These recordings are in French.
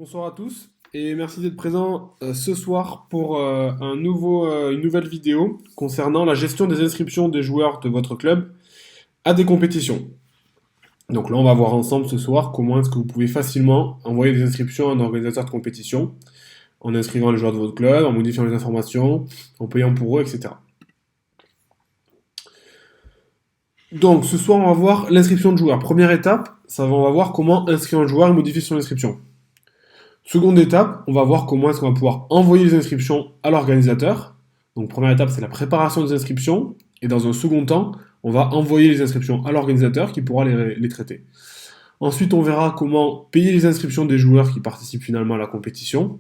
Bonsoir à tous et merci d'être présents ce soir pour une nouvelle vidéo concernant la gestion des inscriptions des joueurs de votre club à des compétitions. Donc là, on va voir ensemble ce soir comment est-ce que vous pouvez facilement envoyer des inscriptions à un organisateur de compétition en inscrivant les joueurs de votre club, en modifiant les informations, en payant pour eux, etc. Donc ce soir, on va voir l'inscription de joueurs. Première étape, on va voir comment inscrire un joueur et modifier son inscription. Seconde étape, on va voir comment est-ce qu'on va pouvoir envoyer les inscriptions à l'organisateur. Donc première étape, c'est la préparation des inscriptions. Et dans un second temps, on va envoyer les inscriptions à l'organisateur qui pourra les traiter. Ensuite, on verra comment payer les inscriptions des joueurs qui participent finalement à la compétition.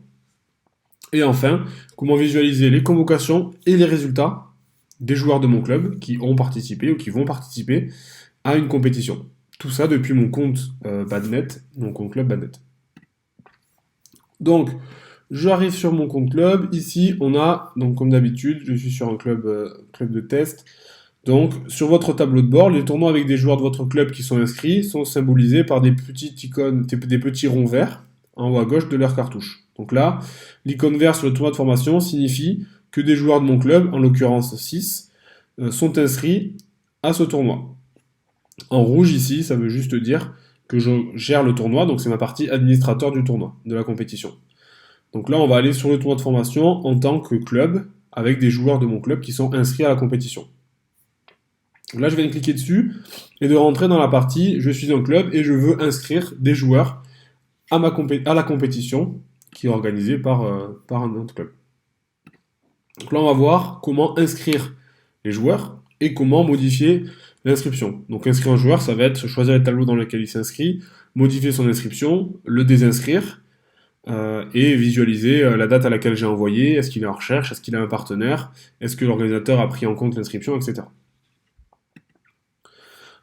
Et enfin, comment visualiser les convocations et les résultats des joueurs de mon club qui ont participé ou qui vont participer à une compétition. Tout ça depuis mon compte Badnet, mon compte club Badnet. Donc, j'arrive sur mon compte club. Ici, on a, donc comme d'habitude, je suis sur un club de test. Donc, sur votre tableau de bord, les tournois avec des joueurs de votre club qui sont inscrits sont symbolisés par des petites icônes, des petits ronds verts en haut à gauche de leur cartouche. Donc là, l'icône verte sur le tournoi de formation signifie que des joueurs de mon club, en l'occurrence 6, sont inscrits à ce tournoi. En rouge ici, ça veut juste dire que je gère le tournoi, donc c'est ma partie administrateur du tournoi, de la compétition. Donc là, on va aller sur le tournoi de formation en tant que club, avec des joueurs de mon club qui sont inscrits à la compétition. Donc là, je viens de cliquer dessus et de rentrer dans la partie je suis un club et je veux inscrire des joueurs à la compétition qui est organisée par un autre club. Donc là, on va voir comment inscrire les joueurs et comment modifier l'inscription. Donc inscrire un joueur, ça va être choisir le tableau dans lequel il s'inscrit, modifier son inscription, le désinscrire et visualiser la date à laquelle j'ai envoyé, est-ce qu'il est en recherche, est-ce qu'il a un partenaire, est-ce que l'organisateur a pris en compte l'inscription, etc.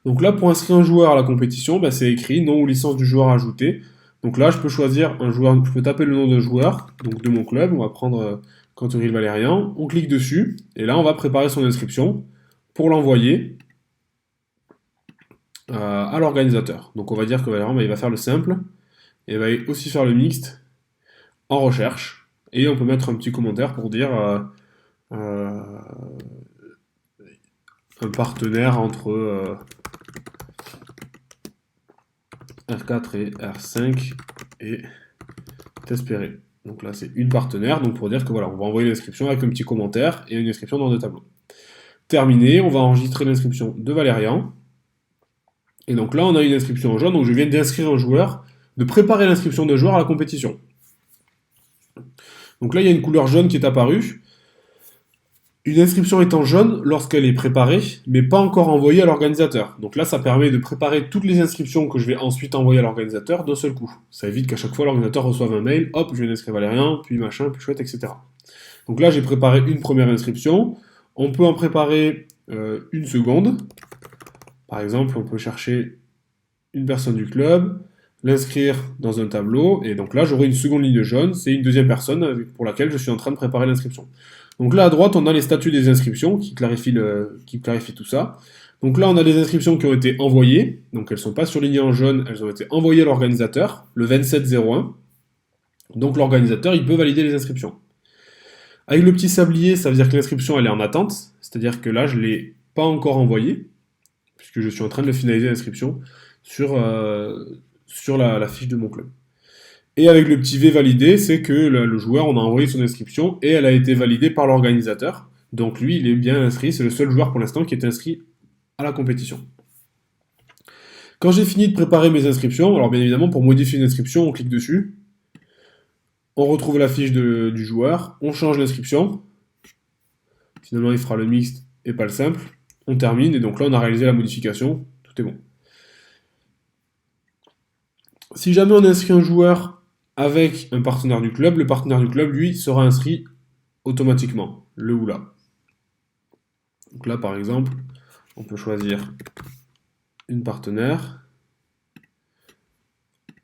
Donc là, pour inscrire un joueur à la compétition, c'est écrit nom ou licence du joueur ajouté. Donc là, je peux choisir un joueur, je peux taper le nom d'un joueur, donc de mon club, on va prendre Cantoril Valérian, on clique dessus, et là, on va préparer son inscription pour l'envoyer à l'organisateur. Donc on va dire que Valérian, il va faire le simple, et il va aussi faire le mixte en recherche, et on peut mettre un petit commentaire pour dire un partenaire entre R4 et R5 est espéré. Donc là, c'est une partenaire, donc pour dire que voilà, on va envoyer l'inscription avec un petit commentaire et une inscription dans le tableau. Terminé, on va enregistrer l'inscription de Valérian. Et donc là, on a une inscription en jaune, donc je viens d'inscrire un joueur, de préparer l'inscription d'un joueur à la compétition. Donc là, il y a une couleur jaune qui est apparue. Une inscription est en jaune lorsqu'elle est préparée, mais pas encore envoyée à l'organisateur. Donc là, ça permet de préparer toutes les inscriptions que je vais ensuite envoyer à l'organisateur d'un seul coup. Ça évite qu'à chaque fois l'organisateur reçoive un mail, hop, je viens d'inscrire Valérien, puis machin, puis chouette, etc. Donc là, j'ai préparé une première inscription. On peut en préparer une seconde. Par exemple, on peut chercher une personne du club, l'inscrire dans un tableau, et donc là, j'aurai une seconde ligne jaune, c'est une deuxième personne pour laquelle je suis en train de préparer l'inscription. Donc là, à droite, on a les statuts des inscriptions qui clarifient tout ça. Donc là, on a des inscriptions qui ont été envoyées, donc elles ne sont pas surlignées en jaune, elles ont été envoyées à l'organisateur, le 27-01. Donc l'organisateur, il peut valider les inscriptions. Avec le petit sablier, ça veut dire que l'inscription, elle est en attente, c'est-à-dire que là, je ne l'ai pas encore envoyée, puisque je suis en train de finaliser l'inscription sur la fiche de mon club. Et avec le petit V validé, c'est que le joueur, on a envoyé son inscription et elle a été validée par l'organisateur. Donc lui, il est bien inscrit, c'est le seul joueur pour l'instant qui est inscrit à la compétition. Quand j'ai fini de préparer mes inscriptions, alors bien évidemment, pour modifier une inscription, on clique dessus. On retrouve la fiche du joueur, on change l'inscription. Finalement, il fera le mixte et pas le simple. On termine et donc là, on a réalisé la modification. Tout est bon. Si jamais on inscrit un joueur avec un partenaire du club, le partenaire du club, lui, sera inscrit automatiquement, le ou la. Donc là, par exemple, on peut choisir une partenaire,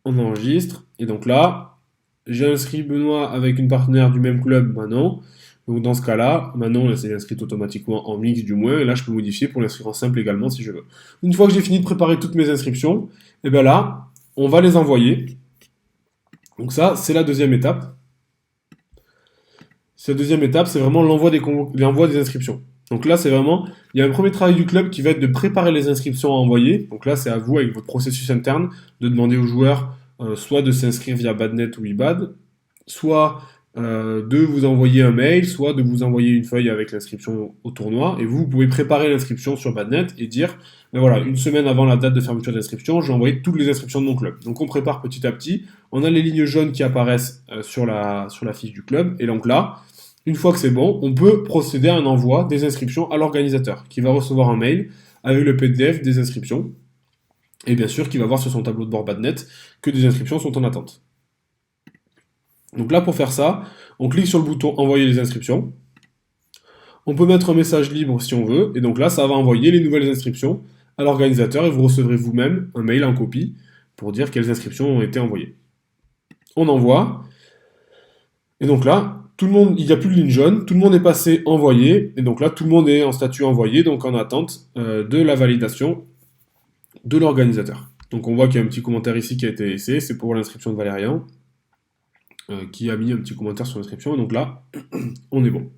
on enregistre, et donc là, j'ai inscrit Benoît avec une partenaire du même club, Manon. Donc dans ce cas-là, Manon, elle s'est inscrite automatiquement en mix du moins, et là, je peux modifier pour l'inscrire en simple également si je veux. Une fois que j'ai fini de préparer toutes mes inscriptions, et bien là, on va les envoyer Donc ça, c'est la deuxième étape. Cette deuxième étape, c'est vraiment l'envoi des inscriptions. Donc là, c'est vraiment, il y a un premier travail du club qui va être de préparer les inscriptions à envoyer. Donc là, c'est à vous, avec votre processus interne, de demander aux joueurs soit de s'inscrire via Badnet ou eBad, soit de vous envoyer un mail, soit de vous envoyer une feuille avec l'inscription au tournoi. Et vous pouvez préparer l'inscription sur Badnet et dire, ben voilà, une semaine avant la date de fermeture d'inscription, j'ai envoyé toutes les inscriptions de mon club. Donc on prépare petit à petit. On a les lignes jaunes qui apparaissent sur la fiche du club. Et donc là, une fois que c'est bon, on peut procéder à un envoi des inscriptions à l'organisateur, qui va recevoir un mail avec le PDF des inscriptions, et bien sûr qui va voir sur son tableau de bord Badnet que des inscriptions sont en attente. Donc là, pour faire ça, on clique sur le bouton Envoyer les inscriptions. On peut mettre un message libre si on veut, et donc là, ça va envoyer les nouvelles inscriptions à l'organisateur, et vous recevrez vous-même un mail en copie pour dire quelles inscriptions ont été envoyées. On envoie, et donc là, tout le monde, il n'y a plus de ligne jaune, tout le monde est passé envoyé, et donc là, tout le monde est en statut envoyé, donc en attente de la validation de l'organisateur. Donc on voit qu'il y a un petit commentaire ici qui a été laissé, c'est pour l'inscription de Valérian, qui a mis un petit commentaire sur l'inscription, et donc là, on est bon.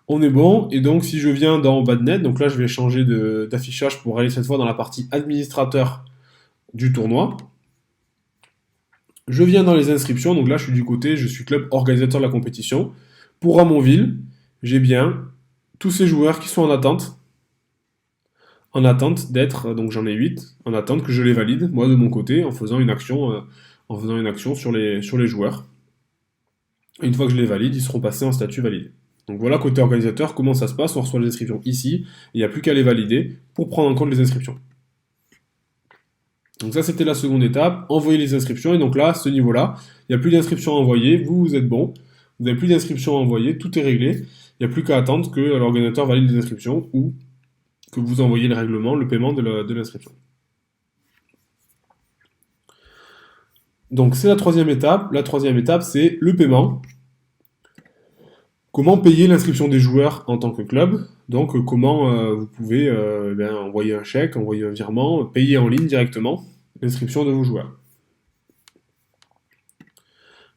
On est bon, et donc si je viens dans Badnet, donc là je vais changer d'affichage pour aller cette fois dans la partie administrateur du tournoi. Je viens dans les inscriptions, donc là je suis du côté, je suis club organisateur de la compétition. Pour Ramonville, j'ai bien tous ces joueurs qui sont en attente d'être, donc j'en ai 8, en attente que je les valide, moi de mon côté, en faisant une action sur les joueurs. Et une fois que je les valide, ils seront passés en statut validé. Donc voilà, côté organisateur, comment ça se passe, on reçoit les inscriptions ici, il n'y a plus qu'à les valider pour prendre en compte les inscriptions. Donc ça, c'était la seconde étape, envoyer les inscriptions, et donc là, à ce niveau-là, il n'y a plus d'inscriptions à envoyer, vous êtes bon, vous n'avez plus d'inscriptions à envoyer, tout est réglé, il n'y a plus qu'à attendre que l'organisateur valide les inscriptions ou que vous envoyez le règlement, le paiement de l'inscription. Donc c'est la troisième étape. La troisième étape, c'est le paiement. Comment payer l'inscription des joueurs en tant que club? Donc comment vous pouvez envoyer un chèque, envoyer un virement, payer en ligne directement l'inscription de vos joueurs.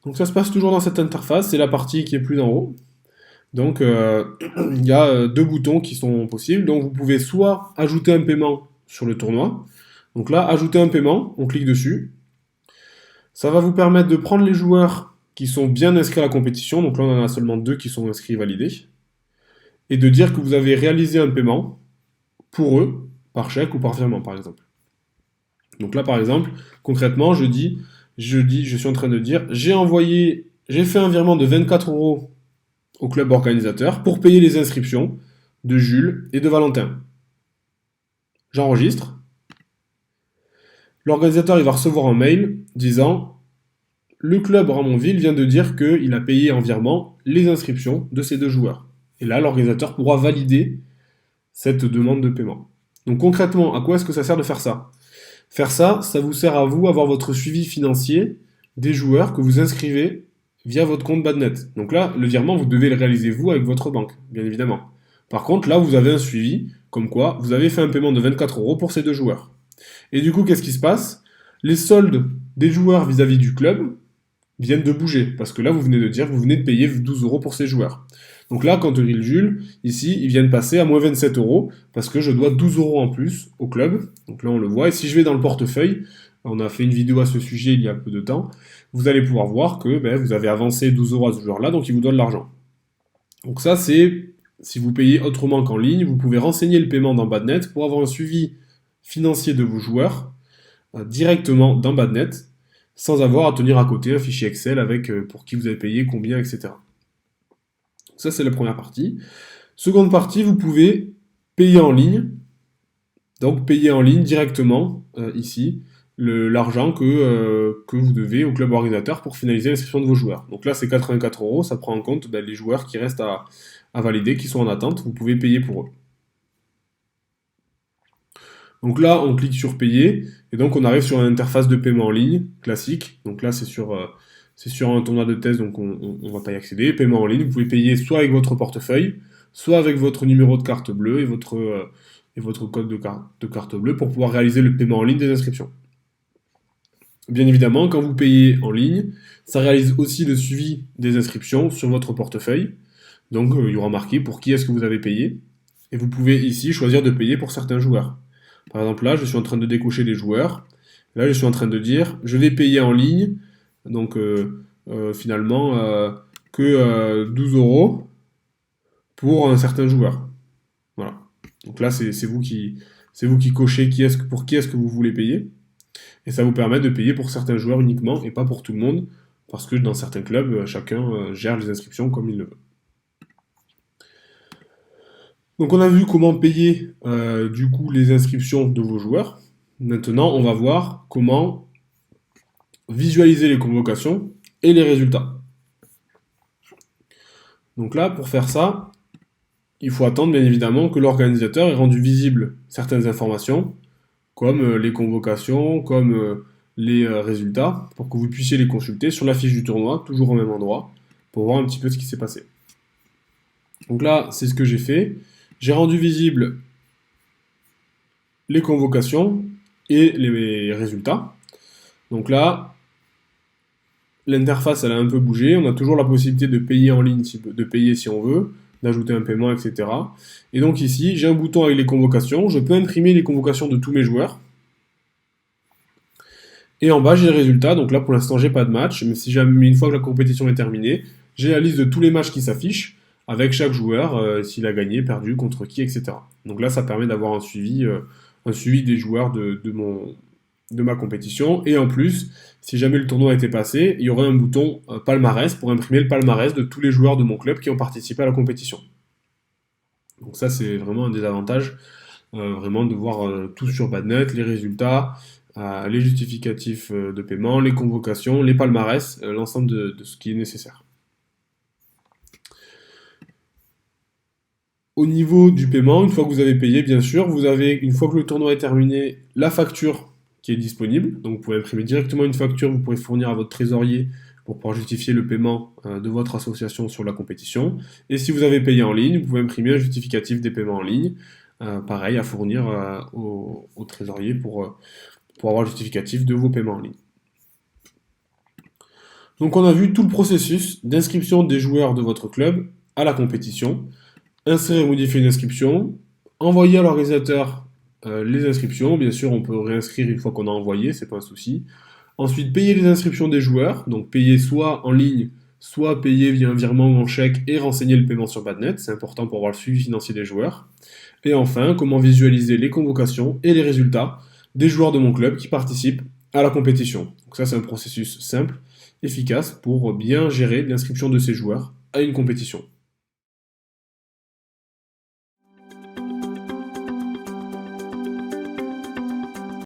Donc ça se passe toujours dans cette interface, c'est la partie qui est plus en haut. Donc il y a deux boutons qui sont possibles. Donc vous pouvez soit ajouter un paiement sur le tournoi. Donc là, ajouter un paiement, on clique dessus. Ça va vous permettre de prendre les joueurs qui sont bien inscrits à la compétition. Donc là, on en a seulement 2 qui sont inscrits et validés. Et de dire que vous avez réalisé un paiement pour eux, par chèque ou par virement, par exemple. Donc là, par exemple, concrètement, je suis en train de dire, j'ai fait un virement de 24 € au club organisateur pour payer les inscriptions de Jules et de Valentin. J'enregistre. L'organisateur, il va recevoir un mail disant le club Ramonville vient de dire qu'il a payé en virement les inscriptions de ces 2 joueurs. Et là, l'organisateur pourra valider cette demande de paiement. Donc concrètement, à quoi est-ce que ça sert de faire ça? Faire ça, ça vous sert à vous avoir votre suivi financier des joueurs que vous inscrivez via votre compte Badnet. Donc là, le virement, vous devez le réaliser vous avec votre banque, bien évidemment. Par contre, là, vous avez un suivi, comme quoi vous avez fait un paiement de 24 € pour ces 2 joueurs. Et du coup, qu'est-ce qui se passe? Les soldes des joueurs vis-à-vis du club viennent de bouger, parce que là, vous venez de dire que vous venez de payer 12 € pour ces joueurs. Donc là, quand il Jules, ici, ils viennent passer à moins 27 €, parce que je dois 12 € en plus au club. Donc là, on le voit. Et si je vais dans le portefeuille, on a fait une vidéo à ce sujet il y a peu de temps, vous allez pouvoir voir que vous avez avancé 12 € à ce joueur-là, donc il vous donne de l'argent. Donc ça, c'est, si vous payez autrement qu'en ligne, vous pouvez renseigner le paiement dans Badnet pour avoir un suivi financier de vos joueurs directement dans Badnet, sans avoir à tenir à côté un fichier Excel avec pour qui vous avez payé, combien, etc. Ça, c'est la première partie. Seconde partie, vous pouvez payer en ligne. Donc, payer en ligne directement, ici, l'argent que vous devez au club organisateur pour finaliser l'inscription de vos joueurs. Donc là, c'est 84 €, ça prend en compte les joueurs qui restent à valider, qui sont en attente, vous pouvez payer pour eux. Donc là, on clique sur payer, et donc on arrive sur une interface de paiement en ligne, classique. Donc là, c'est sur un tournoi de test, donc on ne va pas y accéder. Paiement en ligne, vous pouvez payer soit avec votre portefeuille, soit avec votre numéro de carte bleue et votre code de carte bleue pour pouvoir réaliser le paiement en ligne des inscriptions. Bien évidemment, quand vous payez en ligne, ça réalise aussi le suivi des inscriptions sur votre portefeuille. Donc, il y aura marqué pour qui est-ce que vous avez payé. Et vous pouvez ici choisir de payer pour certains joueurs. Par exemple, là, je suis en train de décocher les joueurs. Là, je suis en train de dire, je vais payer en ligne. Donc, finalement, que 12 euros pour un certain joueur. Voilà. Donc là, c'est vous qui cochez pour qui est-ce que vous voulez payer. Et ça vous permet de payer pour certains joueurs uniquement et pas pour tout le monde. Parce que dans certains clubs, chacun gère les inscriptions comme il le veut. Donc on a vu comment payer du coup les inscriptions de vos joueurs. Maintenant, on va voir comment visualiser les convocations et les résultats. Donc là, pour faire ça, il faut attendre bien évidemment que l'organisateur ait rendu visible certaines informations, comme les convocations, comme les résultats, pour que vous puissiez les consulter sur la fiche du tournoi, toujours au même endroit, pour voir un petit peu ce qui s'est passé. Donc là, c'est ce que j'ai fait. J'ai rendu visible les convocations et les résultats. Donc là, l'interface elle a un peu bougé. On a toujours la possibilité de payer en ligne, de payer si on veut, d'ajouter un paiement, etc. Et donc ici, j'ai un bouton avec les convocations. Je peux imprimer les convocations de tous mes joueurs. Et en bas, j'ai les résultats. Donc là, pour l'instant, j'ai pas de match. Mais une fois que la compétition est terminée, j'ai la liste de tous les matchs qui s'affichent avec chaque joueur, s'il a gagné, perdu, contre qui, etc. Donc là, ça permet d'avoir un suivi des joueurs de ma compétition. Et en plus, si jamais le tournoi était passé, il y aurait un bouton palmarès pour imprimer le palmarès de tous les joueurs de mon club qui ont participé à la compétition. Donc ça, c'est vraiment un des avantages, vraiment de voir tout sur Badnet, les résultats, les justificatifs de paiement, les convocations, les palmarès, l'ensemble de ce qui est nécessaire. Au niveau du paiement, une fois que vous avez payé, bien sûr, vous avez, une fois que le tournoi est terminé, la facture qui est disponible. Donc vous pouvez imprimer directement une facture, vous pouvez fournir à votre trésorier pour pouvoir justifier le paiement de votre association sur la compétition. Et si vous avez payé en ligne, vous pouvez imprimer un justificatif des paiements en ligne, pareil à fournir au trésorier pour avoir le justificatif de vos paiements en ligne. Donc on a vu tout le processus d'inscription des joueurs de votre club à la compétition. Insérer et modifier une inscription, envoyer à l'organisateur les inscriptions, bien sûr on peut réinscrire une fois qu'on a envoyé, c'est pas un souci. Ensuite payer les inscriptions des joueurs, donc payer soit en ligne, soit payer via un virement ou en chèque et renseigner le paiement sur Badnet, c'est important pour avoir le suivi financier des joueurs. Et enfin, comment visualiser les convocations et les résultats des joueurs de mon club qui participent à la compétition. Donc ça c'est un processus simple, efficace pour bien gérer l'inscription de ces joueurs à une compétition.